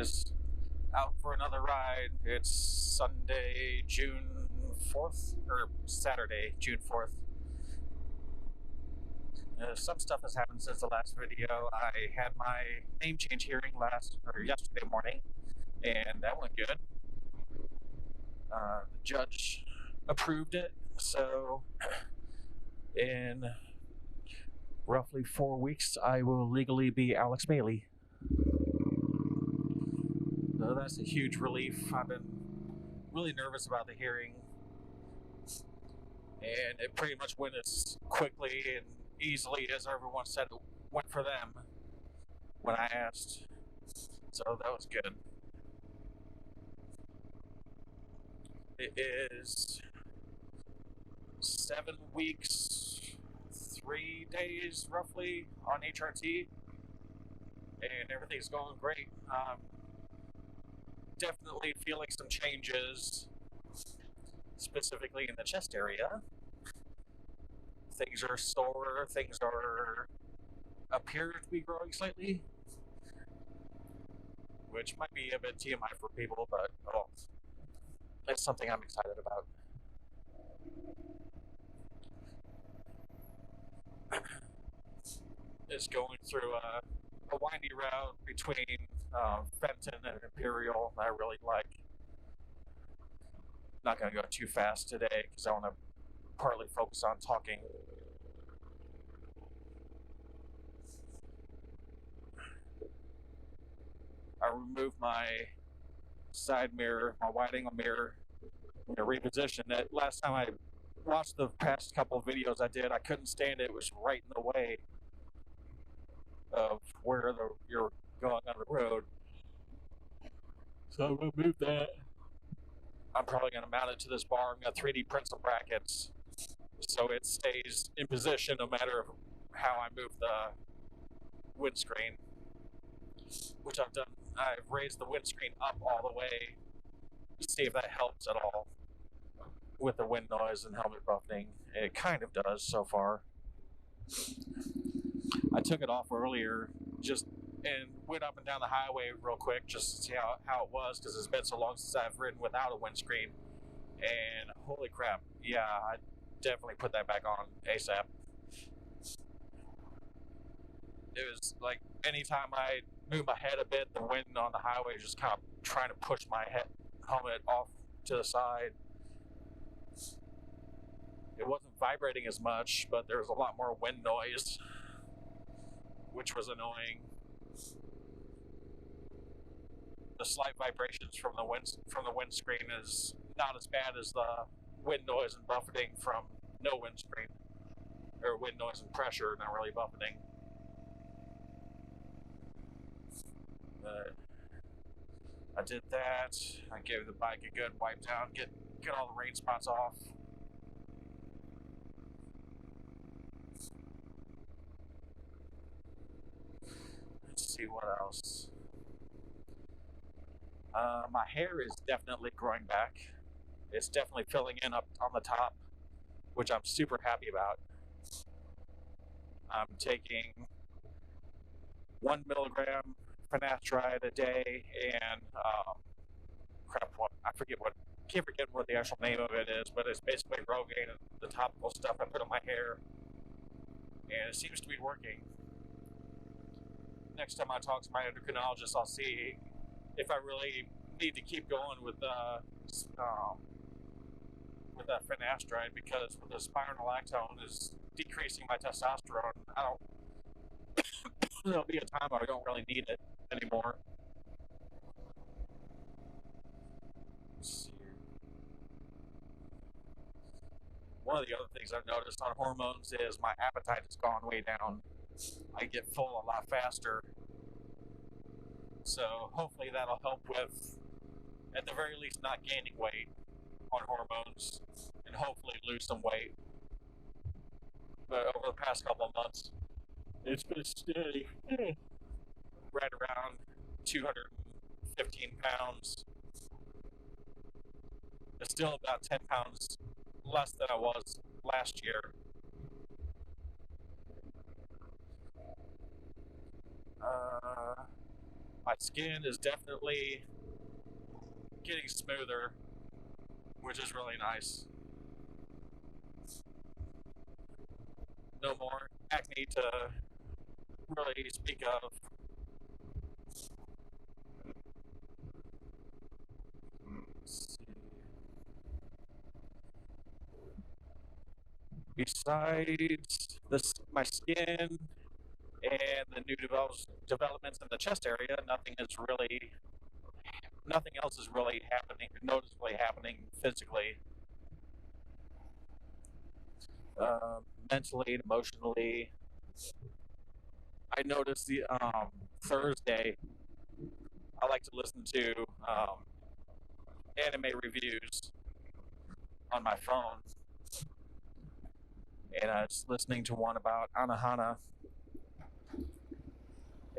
Just out for another ride. It's Sunday, June 4th, or Saturday, June 4th. Some stuff has happened since the last video. I had my name change hearing yesterday morning, and that went good. The judge approved it, so in roughly 4 weeks, I will legally be Alex Bailey. So that's a huge relief. I've been really nervous about the hearing, and it pretty much went as quickly and easily as everyone said it went for them when I asked. So that was good. It is 7 weeks, 3 days roughly on HRT, and everything's going great. Definitely feeling some changes, specifically in the chest area. Things are sore, things appear to be growing slightly, which might be a bit TMI for people, but it's something I'm excited about. Is going through a windy route between Fenton and Imperial that I really like. Not going to go too fast today because I want to partly focus on talking. I removed my side mirror, my wide angle mirror, and repositioned it. Last time I watched the past couple of videos I did, I couldn't stand it. It was right in the way of where you're going on the road. So I'm going to move that. I'm probably going to mount it to this bar. I'm going to 3D print some brackets so it stays in position no matter how I move the windscreen, which I've done. I've raised the windscreen up all the way to see if that helps at all with the wind noise and helmet buffeting. It kind of does so far. I took it off earlier and went up and down the highway real quick just to see how it was, because it's been so long since I've ridden without a windscreen. And holy crap, yeah, I definitely put that back on ASAP. It was like anytime I moved my head a bit, the wind on the highway just kind of trying to push my helmet off to the side. It wasn't vibrating as much, but there was a lot more wind noise, which was annoying. The slight vibrations from the windscreen is not as bad as the wind noise and buffeting from no windscreen, or wind noise and pressure, not really buffeting. But I did that. I gave the bike a good wipe down, get all the rain spots off. Let's see what else. My hair is definitely growing back. It's definitely filling in up on the top, which I'm super happy about. I'm taking 1 milligram finasteride a day, and can't forget what the actual name of it is, but it's basically Rogaine, the topical stuff I put on my hair, and it seems to be working. Next time I talk to my endocrinologist, I'll see if I really need to keep going with that finasteride, because with the spironolactone is decreasing my testosterone. There'll be a time where I don't really need it anymore. Let's see here. One of the other things I've noticed on hormones is my appetite has gone way down. I get full a lot faster. So hopefully that'll help with, at the very least, not gaining weight on hormones, and hopefully lose some weight. But over the past couple of months, it's been steady. Right around 215 pounds. It's still about 10 pounds less than I was last year. My skin is definitely getting smoother, which is really nice. No more acne to really speak of. Let's see. Besides this, my skin and the new developments in the chest area, nothing else is really happening, noticeably happening physically. Mentally and emotionally, I noticed the Thursday. I like to listen to anime reviews on my phone, and I was listening to one about Anohana,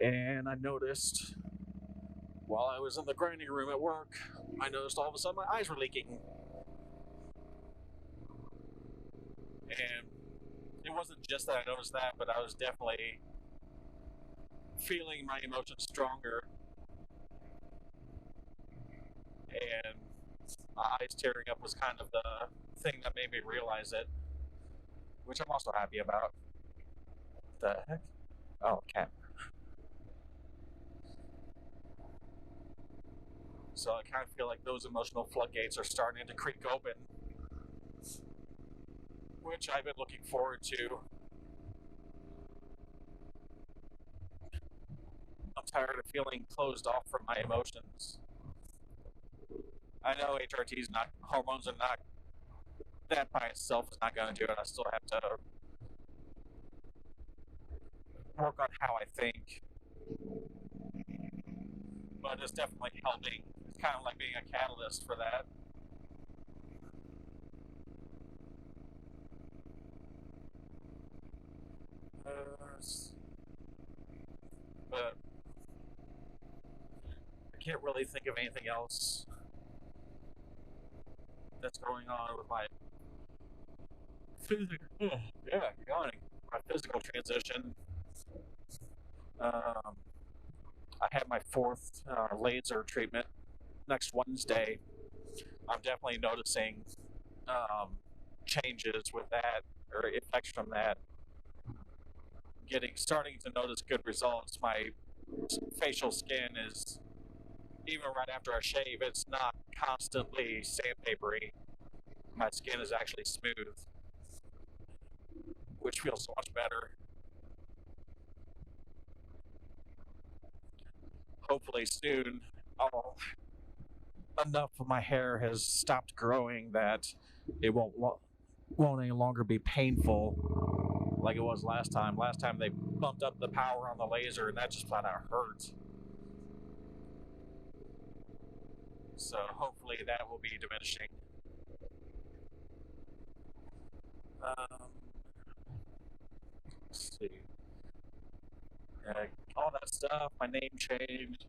and I noticed while I was in the grinding room at work, I noticed all of a sudden my eyes were leaking, and it wasn't just that I noticed that, but I was definitely feeling my emotions stronger, and eyes tearing up was kind of the thing that made me realize it, which I'm also happy about. What the heck? Oh, cat. So I kind of feel like those emotional floodgates are starting to creak open, which I've been looking forward to. I'm tired of feeling closed off from my emotions. I know HRT is not, hormones are not, that by itself is not going to do it. I still have to work on how I think, but it's definitely helping. It's kind of like being a catalyst for that. But I can't really think of anything else that's going on with my physical, yawning. My physical transition. Um, I have my fourth laser treatment next Wednesday. I'm definitely noticing um, changes with that, or effects from that. Starting to notice good results. My facial skin is, even right after I shave, it's not constantly sandpapery. My skin is actually smooth, which feels so much better. Hopefully soon, enough of my hair has stopped growing that it won't any longer be painful like it was last time. Last time they bumped up the power on the laser, and that just flat out hurt. So hopefully that will be diminishing. Let's see. All that stuff, my name changed.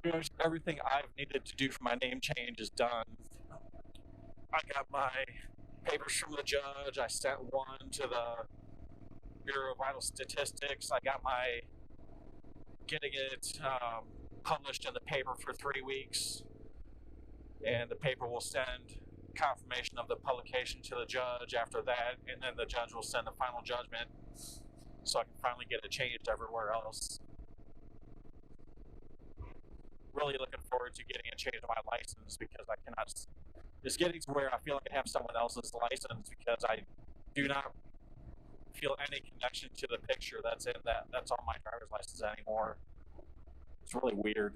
Pretty much everything I've needed to do for my name change is done. I got my papers from the judge. I sent one to the Bureau of Vital Statistics. I got my getting it published in the paper for 3 weeks, and the paper will send confirmation of the publication to the judge after that, and then the judge will send the final judgment so I can finally get it changed everywhere else. Really looking forward to getting a change of my license, because I cannot. It's getting to where I feel like I have someone else's license, because I do not feel any connection to the picture that's that's on my driver's license anymore. It's really weird.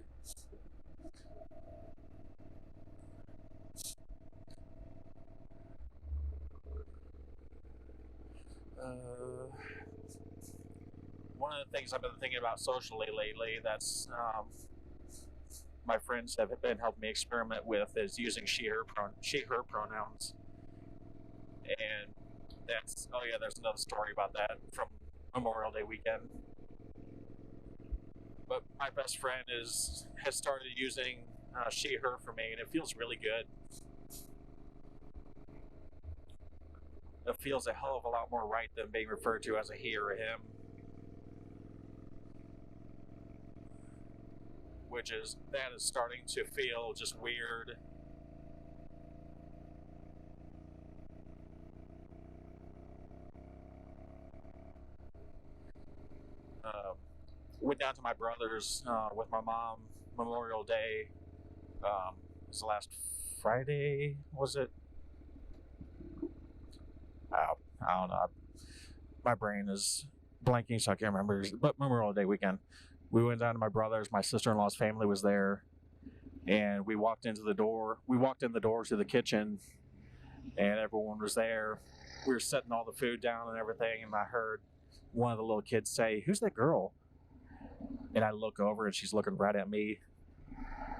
One of the things I've been thinking about socially lately, that's my friends have been helping me experiment with, is using she/her pronouns. And that's, oh yeah, there's another story about that from Memorial Day weekend. But my best friend has started using she/her for me, and it feels really good. It feels a hell of a lot more right than being referred to as a he or a him. that is starting to feel just weird. Went down to my brother's with my mom Memorial Day. It was last Friday, was it? I don't know. My brain is blanking, so I can't remember. But Memorial Day weekend, we went down to my brother's. My sister-in-law's family was there, and we walked in the door to the kitchen, and everyone was there. We were setting all the food down and everything, and I heard one of the little kids say, "Who's that girl?" And I look over, and she's looking right at me.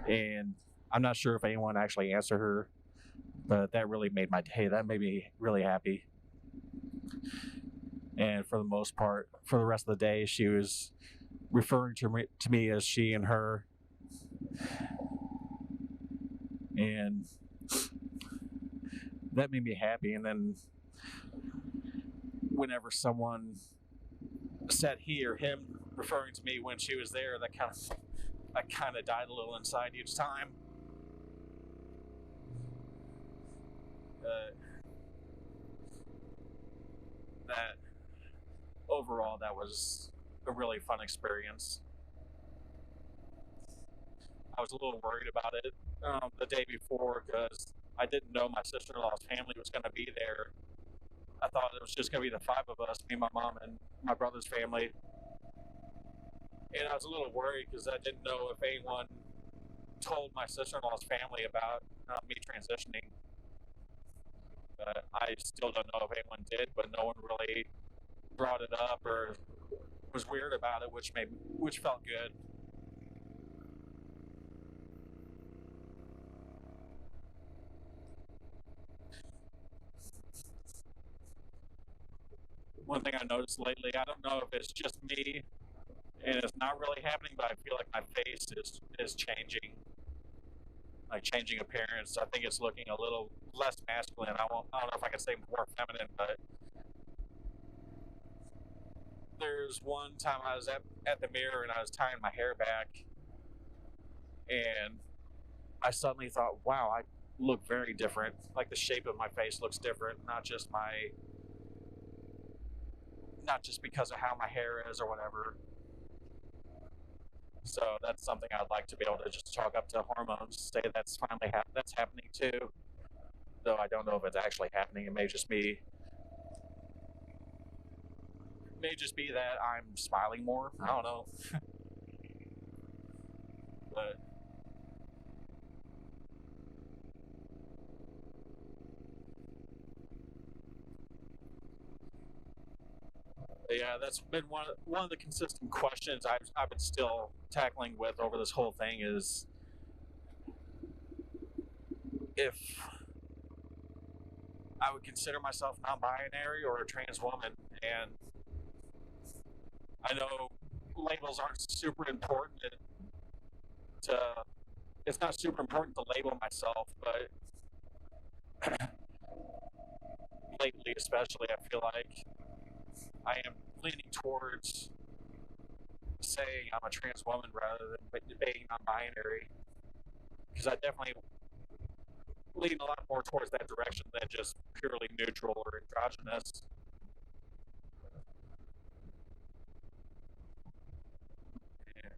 And I'm not sure if anyone actually answered her, but that really made my day. That made me really happy. And for the most part, for the rest of the day, she was referring to me as she and her. And that made me happy. And then whenever someone said he or him referring to me when she was there, I kind of died a little inside each time. That overall, that was a really fun experience. I was a little worried about it the day before because I didn't know my sister-in-law's family was going to be there. I thought it was just going to be the five of us, me, my mom, and my brother's family. And I was a little worried because I didn't know if anyone told my sister-in-law's family about me transitioning. I still don't know if anyone did, but no one really brought it up or was weird about it, which felt good. One thing I noticed lately, I don't know if it's just me and it's not really happening, but I feel like my face is changing, like changing appearance. I think it's looking a little less masculine. I don't know if I can say more feminine, but there's one time I was at the mirror and I was tying my hair back, and I suddenly thought, wow, I look very different. Like the shape of my face looks different, not just because of how my hair is or whatever. So that's something I'd like to be able to just chalk up to hormones, say that's finally that's happening too. Though I don't know if it's actually happening. It may just be that I'm smiling more. I don't know. But yeah, that's been one of the consistent questions I've been still tackling with over this whole thing is if I would consider myself non-binary or a trans woman. And I know labels aren't super important to it's not super important to label myself, but lately especially I feel like I am leaning towards saying I'm a trans woman rather than being non-binary, because I definitely lean a lot more towards that direction than just purely neutral or androgynous. Yeah.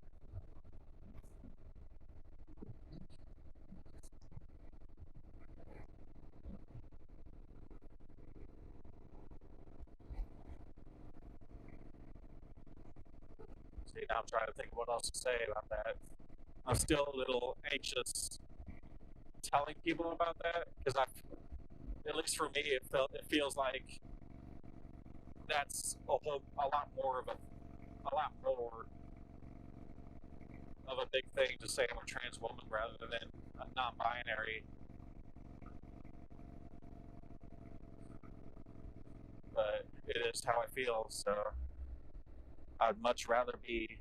See, now I'm trying to think of what else to say about that. I'm still a little anxious telling people about that because at least for me, it feels like that's a lot more of a big thing to say I'm a trans woman rather than a non-binary. But it is how I feel, so I'd much rather be